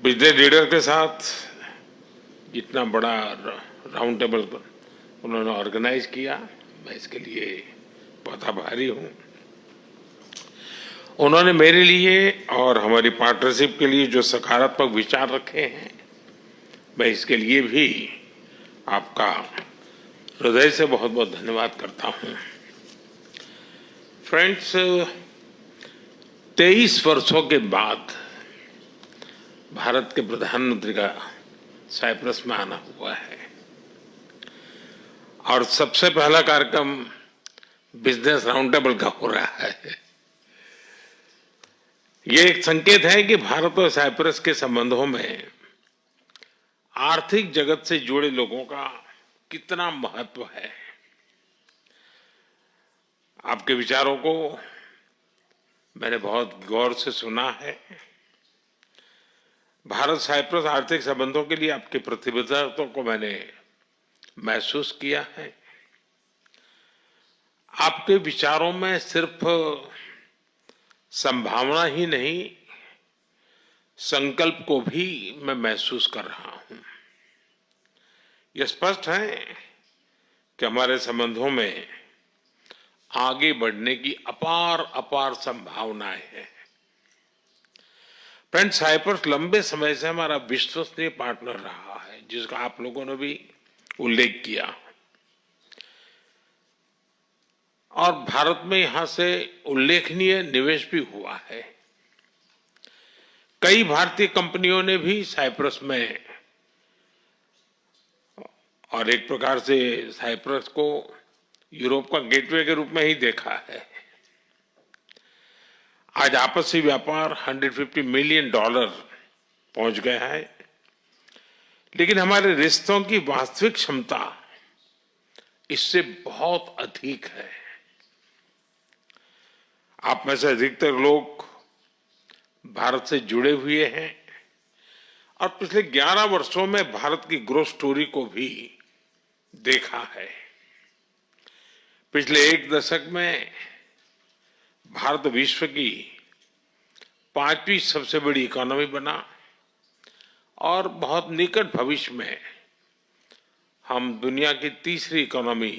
पिछले लीडर के साथ इतना बड़ा राउंड टेबल उन्होंने ऑर्गेनाइज किया, मैं इसके लिए बहुत आभारी हूँ। उन्होंने मेरे लिए और हमारी पार्टनरशिप के लिए जो सकारात्मक विचार रखे हैं, मैं इसके लिए भी आपका हृदय से बहुत बहुत धन्यवाद करता हूँ। फ्रेंड्स, 23 वर्षों के बाद भारत के प्रधानमंत्री का साइप्रस में आना हुआ है और सबसे पहला कार्यक्रम बिजनेस राउंड टेबल का हो रहा है। ये एक संकेत है कि भारत और साइप्रस के संबंधों में आर्थिक जगत से जुड़े लोगों का कितना महत्व है। आपके विचारों को मैंने बहुत गौर से सुना है। भारत साइप्रस आर्थिक संबंधों के लिए आपकी प्रतिबद्धता को मैंने महसूस किया है। आपके विचारों में सिर्फ संभावना ही नहीं, संकल्प को भी मैं महसूस कर रहा हूं। यह स्पष्ट है कि हमारे संबंधों में आगे बढ़ने की अपार संभावनाएं हैं। फ्रेंड्स, साइप्रस लंबे समय से हमारा विश्वसनीय पार्टनर रहा है, जिसका आप लोगों ने भी उल्लेख किया, और भारत में यहां से उल्लेखनीय निवेश भी हुआ है। कई भारतीय कंपनियों ने भी साइप्रस में, और एक प्रकार से साइप्रस को यूरोप का गेटवे के रूप में ही देखा है। आज आपसी व्यापार $150 मिलियन पहुंच गया है, लेकिन हमारे रिश्तों की वास्तविक क्षमता इससे बहुत अधिक है। आप में से अधिकतर लोग भारत से जुड़े हुए हैं और पिछले 11 वर्षों में भारत की ग्रोथ स्टोरी को भी देखा है। पिछले एक दशक में भारत विश्व की 5वीं सबसे बड़ी इकोनॉमी बना और बहुत निकट भविष्य में हम दुनिया की तीसरी इकोनॉमी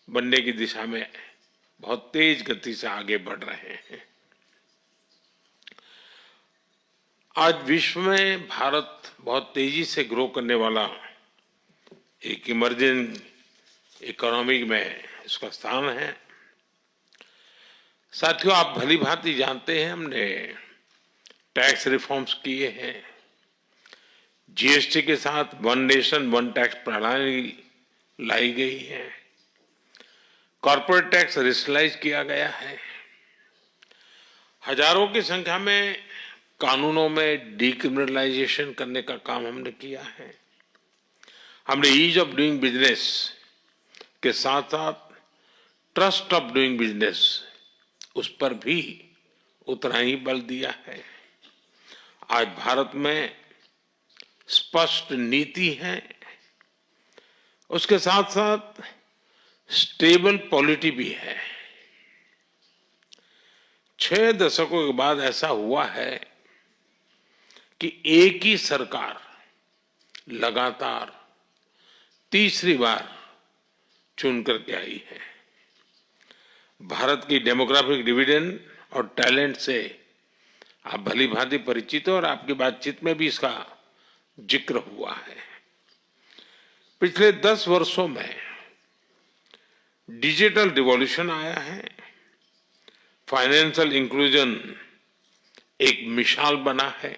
बनने की दिशा में बहुत तेज गति से आगे बढ़ रहे हैं। आज विश्व में भारत बहुत तेजी से ग्रो करने वाला एक इमर्जिंग इकोनॉमी में इसका स्थान है। साथियों, आप भली भांति जानते हैं, हमने टैक्स रिफॉर्म्स किए हैं। जीएसटी के साथ वन नेशन वन टैक्स प्रणाली लाई गई है। कॉर्पोरेट टैक्स रेशनलाइज किया गया है। हजारों की संख्या में कानूनों में डीक्रिमिनलाइजेशन करने का काम हमने किया है। हमने ईज ऑफ डूइंग बिजनेस के साथ साथ ट्रस्ट ऑफ डूइंग बिजनेस, उस पर भी उतना ही बल दिया है। आज भारत में स्पष्ट नीति है, उसके साथ साथ स्टेबल पॉलिटी भी है। 6 दशकों के बाद ऐसा हुआ है कि एक ही सरकार लगातार तीसरी बार चुन करके आई है। भारत की डेमोग्राफिक डिविडेंड और टैलेंट से आप भली भांति परिचित हो और आपकी बातचीत में भी इसका जिक्र हुआ है। पिछले 10 वर्षों में डिजिटल रिवॉल्यूशन आया है। फाइनेंशियल इंक्लूजन एक मिसाल बना है।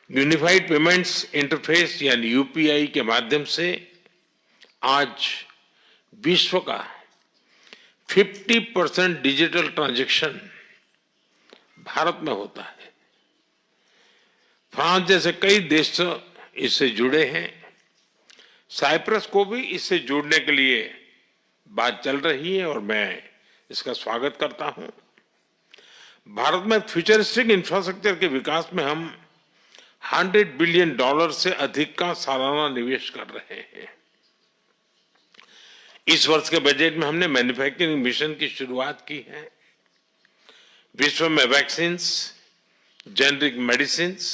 यूनिफाइड पेमेंट्स इंटरफेस यानी यूपीआई के माध्यम से आज विश्व का 50% डिजिटल ट्रांजैक्शन भारत में होता है। फ्रांस जैसे कई देश इससे जुड़े हैं। साइप्रस को भी इससे जुड़ने के लिए बात चल रही है और मैं इसका स्वागत करता हूं। भारत में फ्यूचरिस्टिक इंफ्रास्ट्रक्चर के विकास में हम $100 बिलियन से अधिक का सालाना निवेश कर रहे हैं। इस वर्ष के बजट में हमने मैन्युफैक्चरिंग मिशन की शुरुआत की है। विश्व में वैक्सीन्स, जेनरिक मेडिसिन्स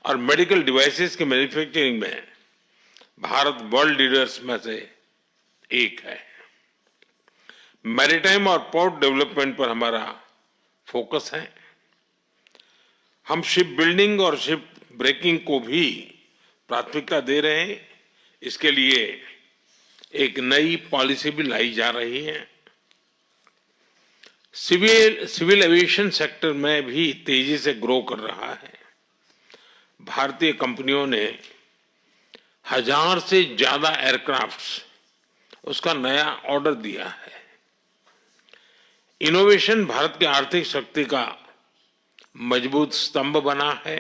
और मेडिकल डिवाइसेस के मैन्युफैक्चरिंग में भारत वर्ल्ड लीडर्स में से एक है। मैरीटाइम और पोर्ट डेवलपमेंट पर हमारा फोकस है। हम शिप बिल्डिंग और शिप ब्रेकिंग को भी प्राथमिकता दे रहे हैं। इसके लिए एक नई पॉलिसी भी लाई जा रही है। सिविल एविएशन सेक्टर में भी तेजी से ग्रो कर रहा है। भारतीय कंपनियों ने 1000 से ज्यादा एयरक्राफ्ट्स उसका नया ऑर्डर दिया है। इनोवेशन भारत की आर्थिक शक्ति का मजबूत स्तंभ बना है।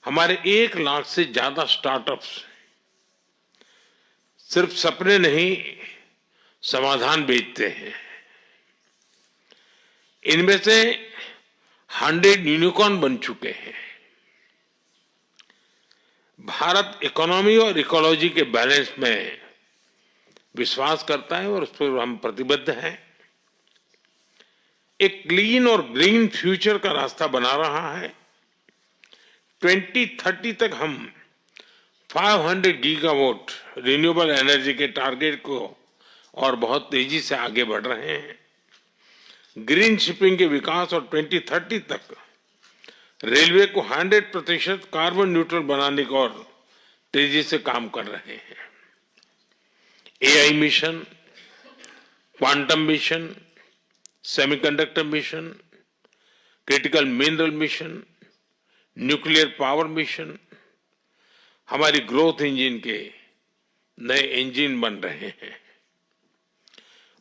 हमारे 1 लाख से ज्यादा स्टार्टअप्स सिर्फ सपने नहीं, समाधान बेचते हैं। इनमें से 100 यूनिकॉर्न बन चुके हैं। भारत इकोनॉमी और इकोलॉजी के बैलेंस में विश्वास करता है और उस पर हम प्रतिबद्ध हैं। एक क्लीन और ग्रीन फ्यूचर का रास्ता बना रहा है। 2030 तक हम 500 गीगावाट रिन्यूएबल एनर्जी के टारगेट को और बहुत तेजी से आगे बढ़ रहे हैं। ग्रीन शिपिंग के विकास और 2030 तक रेलवे को 100% कार्बन न्यूट्रल बनाने को और तेजी से काम कर रहे हैं। AI mission, quantum mission, semiconductor mission, critical mineral mission, nuclear power mission हमारी ग्रोथ इंजन के नए इंजन बन रहे हैं।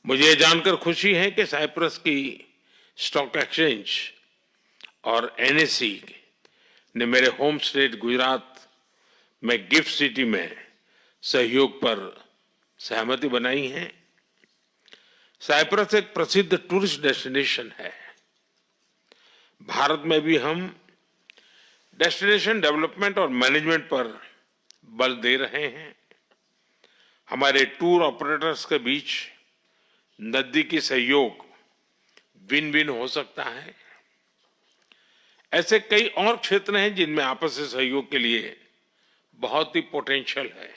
मुझे जानकर खुशी है कि साइप्रस की स्टॉक एक्सचेंज और एनएसई ने मेरे होम स्टेट गुजरात में गिफ्ट सिटी में सहयोग पर सहमति बनाई है। साइप्रस एक प्रसिद्ध टूरिस्ट डेस्टिनेशन है। भारत में भी हम डेस्टिनेशन डेवलपमेंट और मैनेजमेंट पर बल दे रहे हैं। हमारे टूर ऑपरेटर्स के बीच नजदीकी सहयोग विन विन हो सकता है। ऐसे कई और क्षेत्र हैं जिनमें आपसी सहयोग के लिए बहुत ही पोटेंशियल है।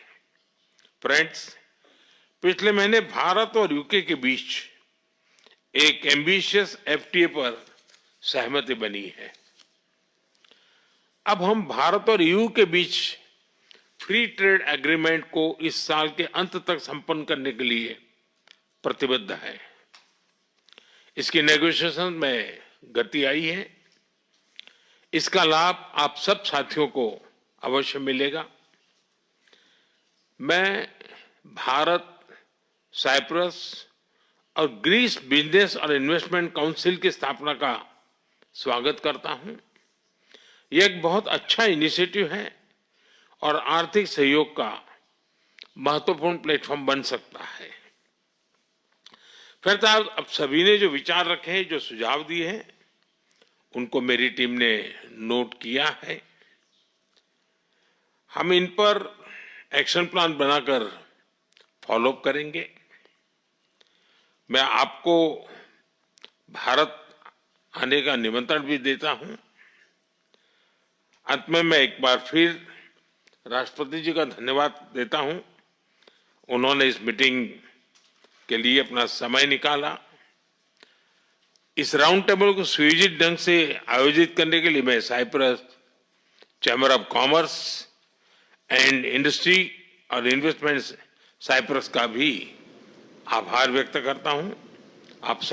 फ्रेंड्स, पिछले महीने भारत और यूके के बीच एक एम्बिशियस एफटीए पर सहमति बनी है। अब हम भारत और ईयू के बीच फ्री ट्रेड एग्रीमेंट को इस साल के अंत तक संपन्न करने के लिए प्रतिबद्ध है। इसकी नेगोशिएशन में गति आई है। इसका लाभ आप सब साथियों को अवश्य मिलेगा। मैं भारत, साइप्रस और ग्रीस बिजनेस और इन्वेस्टमेंट काउंसिल की स्थापना का स्वागत करता हूं। यह एक बहुत अच्छा इनिशिएटिव है और आर्थिक सहयोग का महत्वपूर्ण प्लेटफॉर्म बन सकता है। फिर अब सभी ने जो विचार रखे हैं, जो सुझाव दिए हैं, उनको मेरी टीम ने नोट किया है। हम इन पर एक्शन प्लान बनाकर फॉलोअप करेंगे। मैं आपको भारत आने का निमंत्रण भी देता हूं। अंत में मैं एक बार फिर राष्ट्रपति जी का धन्यवाद देता हूं। उन्होंने इस मीटिंग के लिए अपना समय निकाला। इस राउंड टेबल को सुयोजित ढंग से आयोजित करने के लिए मैं Cyprus chamber of commerce and industry और इन्वेस्टमेंट साइप्रस का भी आभार व्यक्त करता हूं। आप